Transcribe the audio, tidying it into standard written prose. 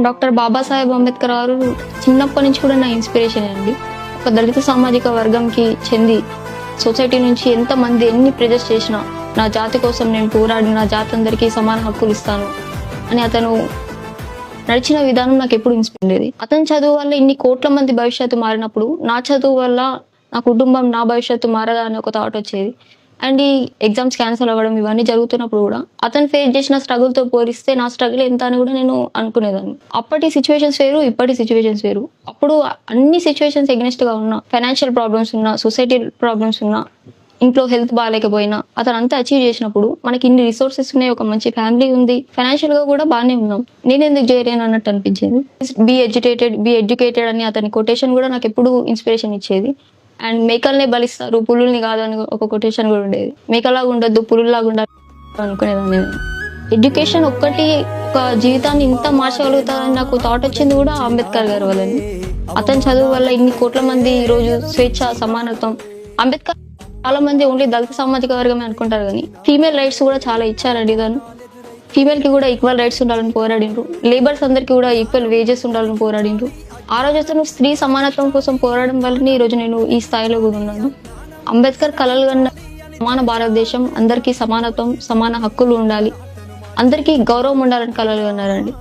Doctor Babasaheb Ambedkar గారు చిన్నప్పటి నుంచి కూడా నా ఇన్స్పిరేషన్ అండి. ఒక దళిత సామాజిక వర్గంకి చెంది సొసైటీ నుంచి ఎంతమంది ఎన్ని ప్రెజర్స్ చేసినా నా జాతి కోసం నేను పోరాడి నా జాతి అందరికీ సమాన హక్కులు ఇస్తాను అని అతను నడిచిన విధానం నాకు ఎప్పుడు ఇన్స్పైర్ ఉండేది. అతని చదువు వల్ల ఇన్ని కోట్ల మంది భవిష్యత్తు మారినప్పుడు నా చదువు వల్ల నా కుటుంబం నా భవిష్యత్తు మారదా అని ఒక థాట్ వచ్చేది. అండ్ ఈ ఎగ్జామ్స్ క్యాన్సిల్ అవ్వడం ఇవన్నీ జరుగుతున్నప్పుడు కూడా అతను ఫేస్ చేసిన స్ట్రగుల్తో పోలిస్తే నా స్ట్రగుల్ ఎంత అని కూడా నేను అనుకునేదాన్ని. అప్పటి సిచ్యువేషన్స్ వేరు, ఇప్పటి సిచ్యువేషన్స్ వేరు. అప్పుడు అన్ని సిచ్యువేషన్స్ ఎగ్నెస్ట్ గా ఉన్నా, ఫైనాన్షియల్ ప్రాబ్లమ్స్ ఉన్నా, సొసైటీ ప్రాబ్లమ్స్ ఉన్నా, ఇంట్లో హెల్త్ బాగాలేకపోయినా అతను అంతా అచీవ్ చేసినప్పుడు మనకి ఇన్ని రిసోర్సెస్ ఉన్నాయి, ఒక మంచి ఫ్యామిలీ ఉంది, ఫైనాన్షియల్ గా కూడా బాగానే ఉన్నాం, నేను ఎందుకు చేయలేను అన్నట్టు అనిపించేది. బీ ఎడ్యుకేటెడ్ అని అతని కొటేషన్ కూడా నాకు ఎప్పుడు ఇన్స్పిరేషన్ ఇచ్చేది. అండ్ మేకల్నే బలిస్తారు పులుల్ని కాదు అని ఒక కొటేషన్ కూడా ఉండేది. మేకలాగా ఉండొద్దు పులుల్లాగా ఉండాలి అనుకునేదాన్ని. ఎడ్యుకేషన్ ఒక్కటి ఒక జీవితాన్ని ఇంత మార్చగలుగుతారని నాకు థాట్ వచ్చింది కూడా అంబేద్కర్ గారి వల్లని. అతని చదువు వల్ల ఇన్ని కోట్ల మంది ఈ రోజు స్వేచ్ఛ, సమానత్వం. అంబేద్కర్ చాలా మంది ఓన్లీ దళిత సామాజిక వర్గమే అనుకుంటారు కానీ ఫీమేల్ రైట్స్ కూడా చాలా ఇచ్చారండి. తను ఫీమేల్ కి కూడా ఈక్వల్ రైట్స్ ఉండాలని పోరాడిండ్రు. లేబర్స్ అందరికి కూడా ఈక్వల్ వేజెస్ ఉండాలని పోరాడిండ్రు. ఆ రోజు అతను స్త్రీ సమానత్వం కోసం పోరాడడం వల్లనే ఈ రోజు నేను ఈ స్థాయిలో కూడా ఉన్నాను. అంబేద్కర్ కలలు కన్న సమాన భారతదేశం, అందరికీ సమానత్వం, సమాన హక్కులు ఉండాలి, అందరికీ గౌరవం ఉండాలని కలలు కన్నారండి.